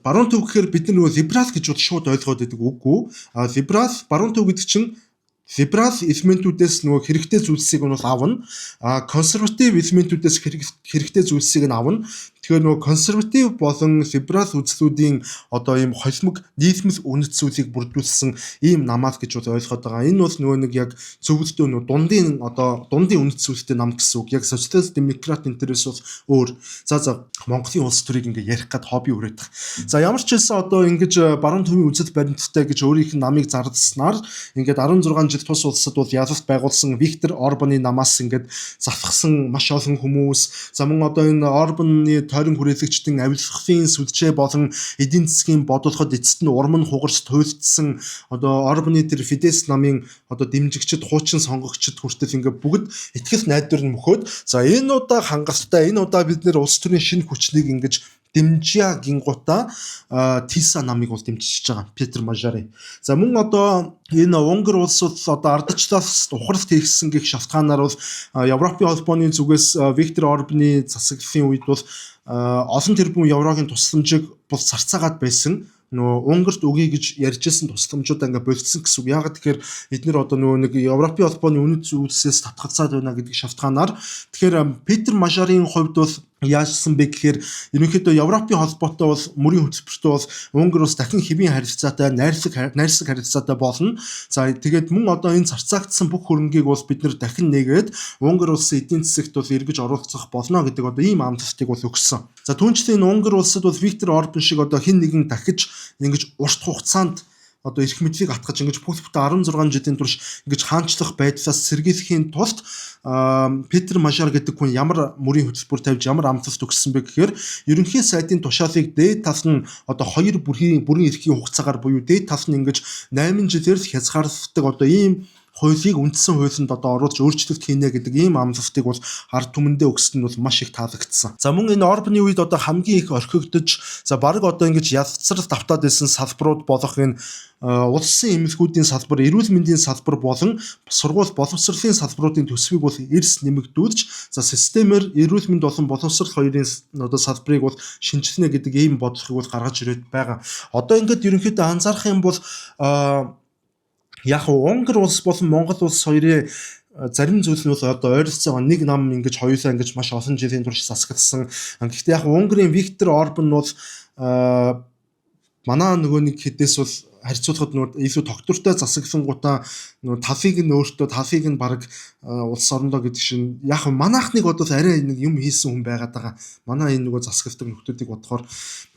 баруун төв гэхээр бид нар нөгөө либерал гэж бол шууд ойлгоод байдаг үггүй. Либерал баруун төв гэдэг чинь либерал элементүүдээс нөгөө хэрэгтэй зүйлсийг нь бол авна. Консерватив элементүүдээс хэрэгтэй зүйлсийг нь авна. Тэгэхээр нөгөө консерватив болон либерал үзлүүдийн одоо ийм холимог нийлмэл үнэт зүйлийг бүрдүүлсэн ийм намаас гэж бол ойлгоод байгаа. Энэ бол нөгөө нэг яг зөвлөлтөө нөгөө дундын үнэт зүйлтэй нам гэсэн үг. Яг социал демократ интерес бол өөр. За Монголын улс төрийг ингээ ярих гад хобби өрөөдөх. За ямар ч хэлсэн одоо ингэж баруун төвийн үзэл баримттай гэж өөрийнх нь намыг зарласнаар ингээд 16 жил тус улсад бол ялалт байгуулсан Виктор Орбаны намаас ингээд завхсан маш олон хүмүүс. За мөн одоо энэ Орбаны тойрон хүрээлэгчдийн авилгын сүлжээ болон эдийн засгийн бодлоход эцэст нь урам хугарч туйлдсан одоо Орбаны тэр Фидес намын одоо дэмжигчид, хуучин сонгогчид хүртэл ингээд бүгд итгэл найдвар нь мөхөөд за энэ удаа хангалттай энэ удаа бид нэр улс төрийн шинэ хүчнийг ингэж дэмжиа гингуута Тиса намыг бол дэмжиж байгаа Петр Мажарын. За мөн одоо энэ Унгар улс бол одоо ардчлалаас ухралт хийгсэн гэх шалтгаанаар бол Европын холбооны зүгээс Виктор Орбаны засаглалын үед бол олон тэрбум еврогийн тусламжийг бол зарцаагаад байсан. Нөгөө Унгарт өгье гэж ярьжсэн тусламжуудаа ингээ болцсон гэсэн үг. Яагаад тэгэхээр эдгээр одоо нөгөө нэг Европын холбооны үнэт зүйлсээс татгалзаад байна гэдэг шалтгаанаар тэгэхээр Петр Мажарын хувьд бол яажсан бэ гэхээр ерөнхийдөө Европын холбоотой бол мөрийн хөтөлбөртөө бол Унгар улс дахин хэвийн харилцаатай найрсаг харилцаатай болно. За тэгээд мөн одоо энэ зарцаагдсан бүх хөрөнгийг бол бид нэр дахин нэгээд Унгар улсын эдийн засагт бол эргэж оруулах болно гэдэг одоо ийм амлалтыг бол өгсөн. За түүнчлэн Унгар улсад бол Виктор Орбан шиг одоо хэн нэгэн дахиж ингэж урт хугацаанд одоо эрх мэдлийг атгаж ингэж бүхэлдээ 16 жилийн турш ингэж хаанчлах байдлаас сэргийлэхийн тулд Петр Мажар гэдэг хүн ямар мөрийн хөтөлбөр тавьж ямар амлалт өгсөн бэ гэхээр ерөнхий сайдын тушаалыг дээд тал нь одоо 2 бүрийн эрхийн хугацаагаар буюу дээд тал нь ингэж 8 жилээр л хязгаарлагддаг одоо ийм хуулийг үндсэн хуулинд одоо оруулж өөрчлөлт хийнэ гэдэг ийм амлалтыг бол ард түмэндээ өгсөн нь бол маш их таалагдсан. За мөн энэ Орбаны үед одоо хамгийн их орхигдож за баг одоо ингэж ялцралт автаад байсан салбарууд болох энэ улсын эмнэлгүүдийн салбар, эрүүл мэндийн салбар болон сургууль боловсролын салбаруудын төсвийг бол эрс нэмэгдүүлж за системээр эрүүл мэнд болон боловсрол хоёрын одоо салбарыг бол шинжилнэ гэдэг ийм бодлогыг бол гаргаж ирээд байгаа. Одоо ингээд ерөнхийдөө анзаарах юм бол яг Унгар улс болон Монгол улс хоёрын зарим зүйл нь бол одоо ойролцоогоо нэг нам ингэж хоёулаа ингэж маш олон жилийн турш засагласан. Гэхдээ яг Унгарийн Виктор Орбан бол манай нөгөө нэг хэдээс бол харьцуулахад нөгөө илүү тогтвортой засаглангуудаа нөгөө талыг нь өөртөө талыг нь баг улс орондоо гэдэг чинь яг манайхныг одоо арай нэг юм хийсэн хүн байгаад байгаа. Манай энэ нөгөө засагладаг нөхдүүдийг бодохоор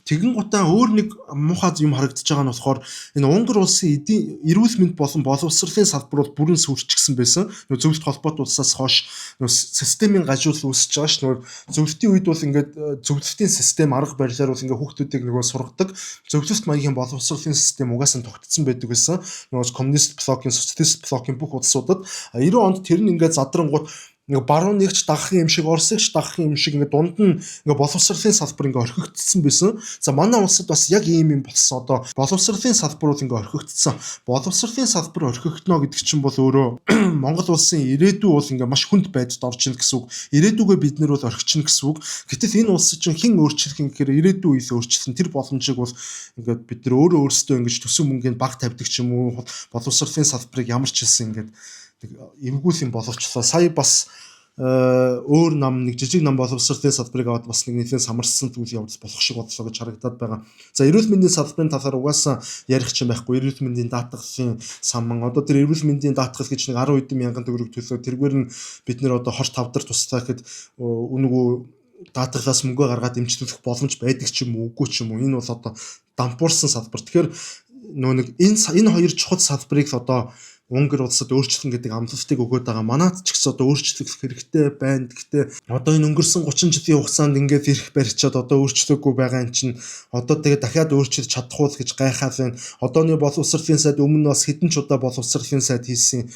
тэгэн гутаа өөр нэг муухай юм харагдаж байгаа нь болохоор энэ Унгар улсын эрүүл мэнд болон боловсролын салбар бол бүрэн сүрчгсэн байсан. Нөгөө зөвлөлт холбоот улсаас хойш нөгөө системийн гажуул үүсэж байгаа ш. Нөгөө зөвлөлтийн үед бол ингээд зөвлөлтийн систем арга барилаар бол ингээд хүүхдүүдийг нөгөө сургадаг. Зөвлөлт маягийн боловсролын систем угаасаа тогтцсон байдаг гэсэн. Нөгөө коммунист блокийн, социалист блокийн бүх улсуудад 90 онд тэр нь ингээд задрангууд ингээ баруун нэгч дагах юм шиг, Оросч дагах юм шиг ингээ дунд нь ингээ боловсролын салбар ингээ орхигдсон байсан. За манай улсад бас яг ийм юм болсон. Одоо боловсролын салбарууд ингээ орхигдсон. Боловсролын салбар орхигдно гэдэг чинь бол өөрөө Монгол улсын ирээдүй бол ингээ маш хүнд байдалд орж ийн гэсэн үг. Ирээдүгөө бид нар бол орхичихно гэсэн үг. Гэтэл энэ улсад чинь хэн өөрчлөх юм гэхээр ирээдүй үеэс өөрчлөсөн тэр боломжийг бол ингээ бид нар өөрөөсөө ингэж төсөн мөнгөнд баг тавьдаг ч юм уу, боловсролын салбарыг ямар ч хэлсэн ингээ эвгүүл юм боловчлоо. Сая бас өөр нам нэг жижиг нам боловсролын салбарыг аваад бас нэг нэлээд самарсан зүйл явуулж болох шиг бодлоо гэж харагдаад байгаа. За эрүүл мэндийн салбарын талаар угаасаа ярих ч юм байхгүй. Эрүүл мэндийн даатгалын саман одоо тэр эрүүл мэндийн даатгал гэж нэг 10 хэдэн мянган төгрөг төлөө тэргээр нь бид нэр одоо хорт тавдар тустай гэхэд үнэгүй даатгалаас мөнгө гаргаад дэмжлүүлэх боломж байдаг ч юм уу үгүй ч юм уу. Энэ бол одоо дампуурсан салбар. Тэгэхээр нөө нэг энэ хоёр чухал салбарыг одоо Унгар улсад өөрчлөн гэдэг амлалтыг өгөөд байгаа. Манайд ч гэсэн одоо өөрчлөх хэрэгтэй байна. Гэхдээ одоо энэ өнгөрсөн 30 жилийн хугацаанд ингээд ирэх барьчаад одоо өөрчлөөгүй байгаа юм чинь одоо тэгээ дахиад өөрчлөж чадах уу гэж гайхаад байна. Одооны боловсролын сайд өмнө бас хэдэн ч удаа боловсролын сайд хийсэн.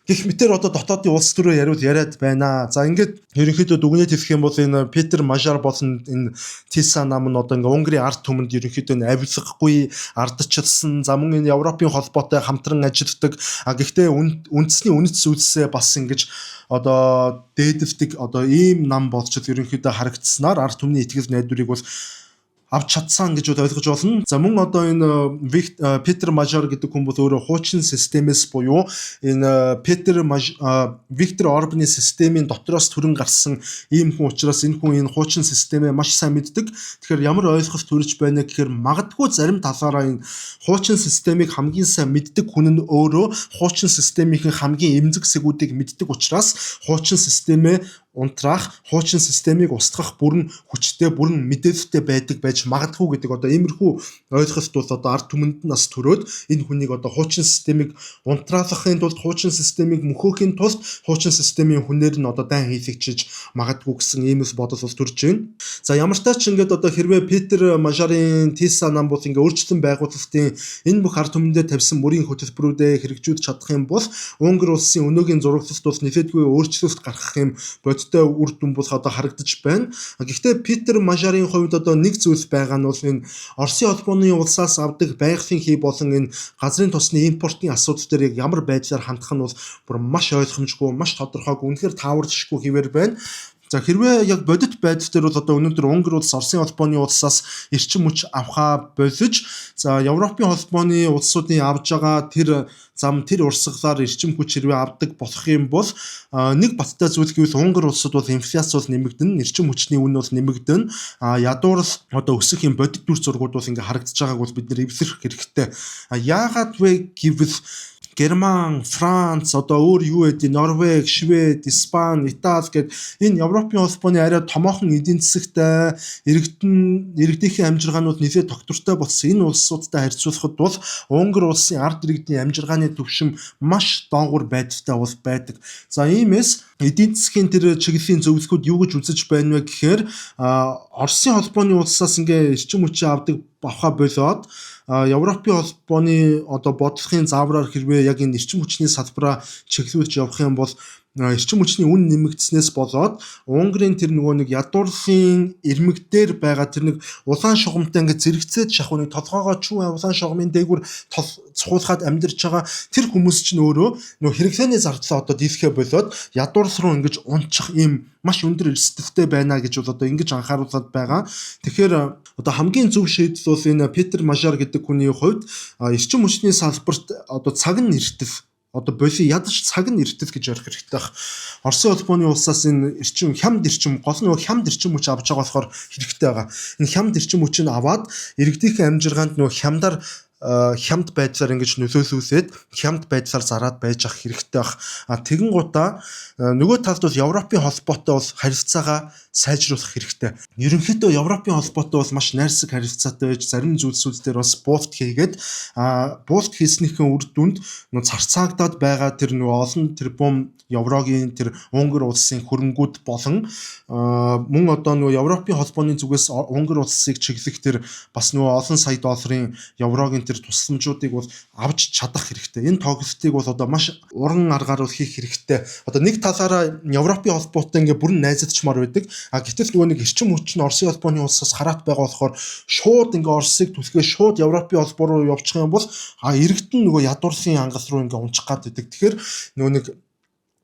Гэх мэтэр одоо дотоодын улс төрөө яриад байна. За ингээд ерөнхийдөө дүгнэлт хэлэх юм бол энэ Петр Мажар болон энэ Тиса нам нь одоо ингээ Унгарын ард түмэнд ерөнхийдөө авилгахгүй ардчилсан. За мөн энэ Европын холбоотой хамтран ажилладаг. Гэхдээ үндэсний үнэт зүйлсээ бас ингэж одоо дээдвдэг одоо ийм нам болж ерөнхийдөө харагдсанаар ард түмний итгэл найдварыг бол авч чадсан гэж ойлгож болно. За мөн одоо энэ Петр Мажар гэдэг хүн бол өөрөө хуучин системээс буюу энэ Виктор Орбаны системийн дотроос төрөн гарсан ийм хүн учраас энэ хүн энэ хуучин системээ маш сайн мэддэг. Тэгэхээр ямар ойлголт төрж байна гэхээр магадгүй зарим талаараа энэ хуучин системийг хамгийн сайн мэддэг хүн нь өөрөө хуучин системийн хамгийн эмзэг сэгүүдийг мэддэг учраас хуучин системээ унтраах, хуучин системийг устгах бүрэн хүчтэй, бүрэн мэдээлэлтэй байдаг байж магадгүй гэдэг одоо иймэрхүү ойлголт бол одоо ард түмэнд нас төрөөд энэ хүнийг одоо хуучин системийг унтраахын тулд, хуучин системийг мөхөөхийн тулд хуучин системийн хүнээр нь одоо дайн хийлэгчиж магадгүй гэсэн иймээс бодол бол төрж байна. За ямар ч тач ингээд одоо хэрвээ Петр Мажарын Тиса нам бол ингээд өөрчлөлт байгуулалтын энэ бүх ард түмэндээ тавьсан мөрийн хөтөлбөрүүдэд хэрэгжүүлж чадах юм бол Унгар улсын өнөөгийн зураглалт бол нэлээдгүй өөрчлөлт гаргах юм бодтой үр дүн бол одоо харагдаж байна. Гэхдээ Петр Мажарын хувьд одоо нэг зүйл байгаа нь бол энэ Оросын холбооны улсаас авдаг байгалийн хий болон энэ газрын тосны импортын асуудал дээр яг ямар байдлаар хандах нь бол бүр маш ойлгомжгүй, маш тодорхойгүй, үнэхээр тааварлшгүй хэвээр байна. За хэрвээ яг бодит байдал дээр бол одоо өнөөдөр Унгар улс Оросын холбооны улсаас эрчим хүч авахаа болж за Европын холбооны улсуудын авж байгаа тэр урсгалаар эрчим хүч хэрвээ авдаг болох юм бол нэг баттай зүйл гэвэл Унгар улсад бол инфляц бол нэмэгдэнэ, эрчим хүчний үн бол нэмэгдэнэ. Ядуурл одоо өсөх юм бодит дүр зургууд бол ингээ харагдаж байгааг бол бид нэр эвлэрэх хэрэгтэй. Яагаад вэ гэвэл Герман, Франц, одоо өөр юу гэдэг Норвег, Швед, Испани, Итали гэд энэ Европын холбооны арай томоохон эдийн засагтай иргэдийн амжиргаанууд нэлээд тогтвортой болсон. Энэ улсуудтай харьцуулахад бол Унгар улсын ард иргэдийн амжиргааны түвшин маш доогуур байдалтай бол байдаг. За иймээс эдийн засгийн тэр чиглэлийн зөвлөгөөд юу гэж үзэж байна вэ гэхээр Оросын холбооны улсаас ингээ эрчим хүчээ авахаа болоод Европын холбооны одоо бодлогын заавраар хэрвээ яг энэ эрчим хүчний салбараа чиглүүлж явах юм бол эрчим хүчний үн нэмэгдснээс болоод Унгарын тэр нөгөө нэг ядуурлын ирмэг дээр байгаа тэр нэг улаан шугамтай ингээд зэрэгцээд шахуу нэг толгоогоо чүү улаан шугамын дээгүүр цохуулахад амьдарч байгаа тэр хүмүүс чинь өөрөө нөгөө хэрэглээний зардлаа одоо дийлхэ болоод ядуурл руу ингэж унчих ийм маш өндөр эрсдэлтэй байна гэж бол одоо ингэж анхааруулад байгаа. Тэгэхээр одоо хамгийн зөв шийдэл бол энэ Петр Мажар гэдэг хүний хувьд эрчим хүчний салбарт одоо цаг нь эртэл одоо боли ядаж цаг нь эртэл гэж ярих хэрэгтэй баг. Оросын холбооны улсаас энэ хямд эрчим гол нь хямд эрчим хүч авч байгаа болохоор хэрэгтэй байгаа. Энэ хямд эрчим хүчийг аваад иргэдийн амжиргаанд нөгөө хямд байдлаар ингэж нөлөөлүүлээд хямд байдлаар зараад байж ах хэрэгтэй баг. Тэгэн гутаа нөгөө талд бол Европын холбоотой бол харилцаагаа сайжруулах хэрэгтэй. Ерөнхийдөө Европын холбоотой бол маш найрсаг харилцаатай байж зарим зүйлсүүдээр бас буулт хийгээд буулт хийснийхэн үр дүнд нөө царцаагдаад байгаа тэр нөө олон тэрбум еврогийн тэр Унгар улсын хөрөнгүүд болон мөн одоо нөө Европын холбооны зүгээс Унгар улсыг чиглэх тэр бас нөө олон сая долларын еврогийн тэр тусламжуудыг бол авч чадах хэрэгтэй. Энэ тоглолтыг бол одоо маш уран аргаар бол хийх хэрэгтэй. Одоо нэг талаараа Европын холбоотой ингээ бүрэн найзадчмаар байдаг. Гэтэл нөгөө нэг эрчим хүч нь Оросын холбооны улсаас хараат байгаа болохоор шууд ингээ Оросыг түлхээ шууд Европын холбоо руу явуучих юм бол иргэдэн нөгөө ядуурлын ангас руу ингээ унчих гад байдаг. Тэгэхээр нөгөө нэг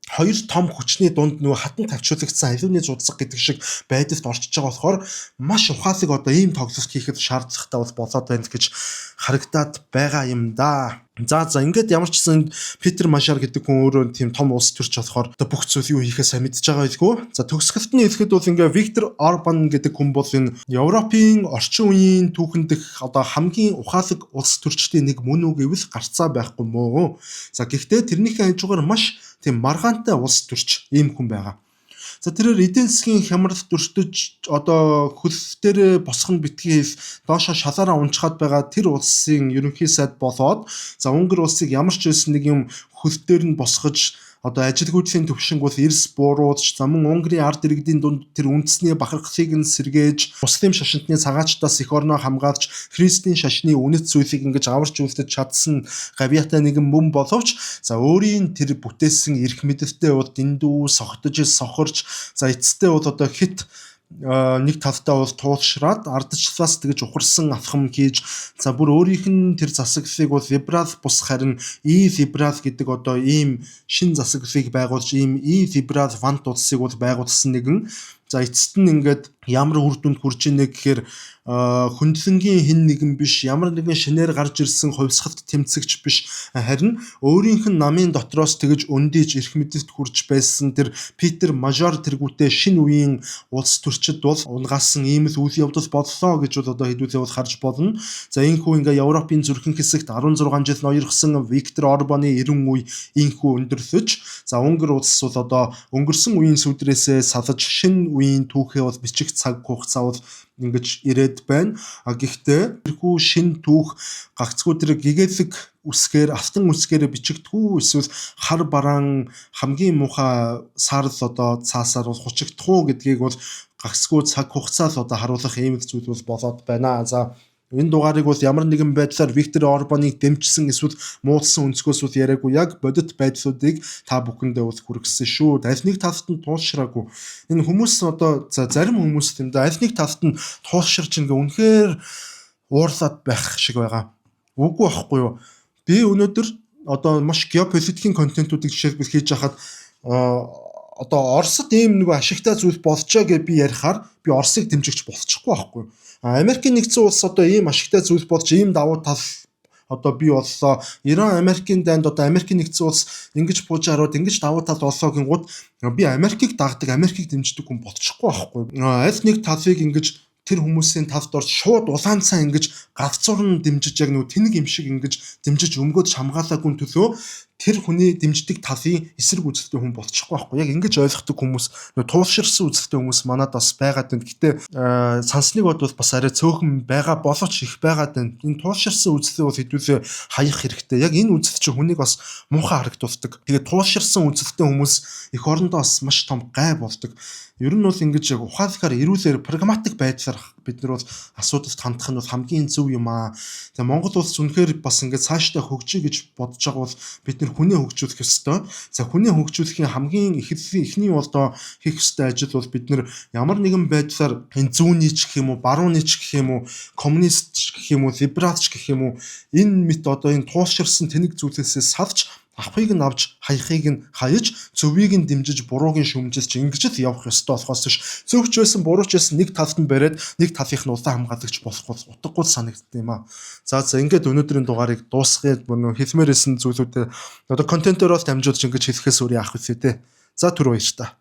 хоёр том хүчний дунд нөгөө хатан тавьчуулагдсан аливны зузаг гэдэг шиг байдалд орчиж байгаа болохоор маш ухаалаг одоо ийм тоглолт хийхэд шаардлагатай болоод байна гэж харагдаад байгаа юм да. За ингээд ямар ч гэсэн Питер Машар гэдэг хүн өөрөө тийм том улс төрч болохоор одоо бүх зүйл юу хийхээ сайн мэдж байгаа байлгүй. За төгсгөлт нь хэлэхэд бол ингээ Виктор Орбан гэдэг хүн бол энэ Европын орчин үеийн түүхэндх одоо хамгийн ухаалаг улс төрчдийн нэг мөн үү гэвэл гарцаа байхгүй мөө. За гэхдээ тэрнийхээ хажуугаар маш тийм маргаантай улс төрч ийм хүн байгаа. За тэрээр эдийн засгийн хямралд өртөж одоо хөлтөөр босгон битгийс доошо шалаараа унчхаад байгаа тэр улсын ерөнхий сайд болоод за Унгар улсыг ямар ч байсан нэг юм хөлтөөр нь босгож одоо ажилгүйдлийн төвшинг бол эрс бууруулж за мөн Унгарын ард иргэдийн дунд тэр үндэсний бахархлыг нь сэргээж муслим шашинтны цагаачтаас эх орноо хамгаалж христийн шашны үнэт зүйлийг ингэж аварч үлдэж чадсан гавьяатай нэгэн мөн боловч за өөрийн тэр бүтээсэн эрх мэдэлтэй бол дэндүү согтож сохорч за эцэстээ бол одоо хит нэг талдаа бол туулшраад ардчлалаас тэгж ухарсан алхам хийж за бүр өөрийнх нь тэр засаглалыг бол либерал бус харин либерал гэдэг одоо ийм шин засаглалыг байгуулж ийм либерал вант улсыг бол байгуулсан нэгэн за эцэст нь ингээд ямар үр дүнд хүрч ийнэ гэхээр хөндлөнгийн хэн нэгэн биш ямар нэгэн шинээр гарч ирсэн хувьсгалт тэмцэгч биш харин өөрийнх нь намын дотроос тэгж өндийж эрх мэдэлд хүрч байсан тэр Питер Мажор тэргүүтээ шинэ үеийн улс төрчид бол унгаасан ийм л үйл явдал боллоо гэж бол одоо хэдүүлээ бол харж болно. За энэ хүү ингээ Европын зүрхэн хэсэгт 16 жил ноёрхсон Виктор Орбаны 90 үе энэ хүү өндөрлөж за Унгар улс бол одоо өнгөрсөн үеийн сүдрээсээ салж шинэ үеийн түүхээ бол бичих цаг хугацаа бол ингэж ирээд байна. Гэхдээ тэрхүү шин түүх гагцгүй тэр гэгээлэг үсгээр алтан үсгээр бичигдэхүү эсвэл хар бараан хамгийн муухай сарл одоо цаасаар бол хучигдах уу гэдгийг бол гагцгүй цаг хугацаа л одоо харуулах ийм зүйл бол болоод байна. За энэ дугаарыг бол ямар нэгэн байдлаар Виктор Орбаныг дэмжсэн эсвэл муудсан өнцгөөс бол яриаггүй яг бодит байдлуудыг та бүхэндээ бол хүргэсэн шүү. Аль нэг талд нь туулшраагүй. Энэ хүмүүс одоо за зарим хүмүүс юм да аль нэг талд нь туулширч ингээ үнэхээр уурлаад байх шиг байгаа. Үгүй байхгүй юу? Би өнөөдөр одоо маш геополитикийн контентуудыг жишээлбэл хийж хахад одоо Оросд ийм нэг ашигтай зүйл болжоо гэж би ярихаар би Оросыг дэмжигч болчихгүй байхгүй юу? Америкийн нэгдсэн улс одоо ийм ашигтай зүйл болж ийм давуу тал одоо бий боллоо. Иран Америкийн дайнд одоо Америкийн нэгдсэн улс ингэж бууж хараад ингэж давуу тал боллоо гингууд би Америкийг дагдаг, Америкийг дэмждэг хүн болчихгүй байхгүй. Аль нэг талыг ингэж тэр хүмүүсийн талд орж шууд улаан цай ингэж гавцуурн дэмжиж яг нөгөө тэнэг юм шиг ингэж дэмжиж өмгөөд хамгаалаагүй төлөө тэр хүний дэмждэг талын эсрэг үзэлтэй хүн болчихгүй байхгүй. Яг ингэж ойлгохдаг хүмүүс нөгөө туулширсан үзэлтэй хүмүүс манад бас байгаад байна. Гэтэ сансныг бод бас арай цөөхөн байгаа боловч их байгаад байна. Энэ туулширсан үзэлтэй бол хэдүүлээ хаях хэрэгтэй. Яг энэ үзэл чинь хүнийг бас муухай харагдуулдаг. Тэгээд туулширсан үзэлтэй хүмүүс эх орондоо бас маш том гай болдог. Ер нь бол ингэж яг ухаалгаар эрүүлэр прагматик байдлаар бид нар бол асуудалд хандах нь бол хамгийн зөв юм аа. Тэгээ Монгол улс үнэхээр бас ингэж цаашдаа хөгжиж гэж бодож байгаа бол бид нар хүнээ хөгжүүлэх ёстой. За хүнээ хөгжүүлэхийн хамгийн эхний болдоо хийх ёстой ажил бол бид нар ямар нэгэн байдлаар энэ зүүнийч гэх юм уу, баруунийч гэх юм уу, коммунистч гэх юм уу, либералч гэх юм уу энэ мэт одоо энэ туулширсан тэнэг зүйлээсээ салж авахыг нь авч хаяхыг нь хаяж зөвийг нь дэмжиж бурууг нь шүмжилж ингэж л явах ёстой болохоос биш зөвч байсан бурууч байсан нэг талд нь бариад нэг талынх нь улаан хамгаалагч болох бол утгагүй санагддаг юм аа. За ингээд өнөөдрийн дугаарыг дуусгая. Хэлмээрсэн зүйлүүдээ одоо контентоор л дамжуулж ингэж хэлэхээс өөр яах вэ те. За түр баяр та.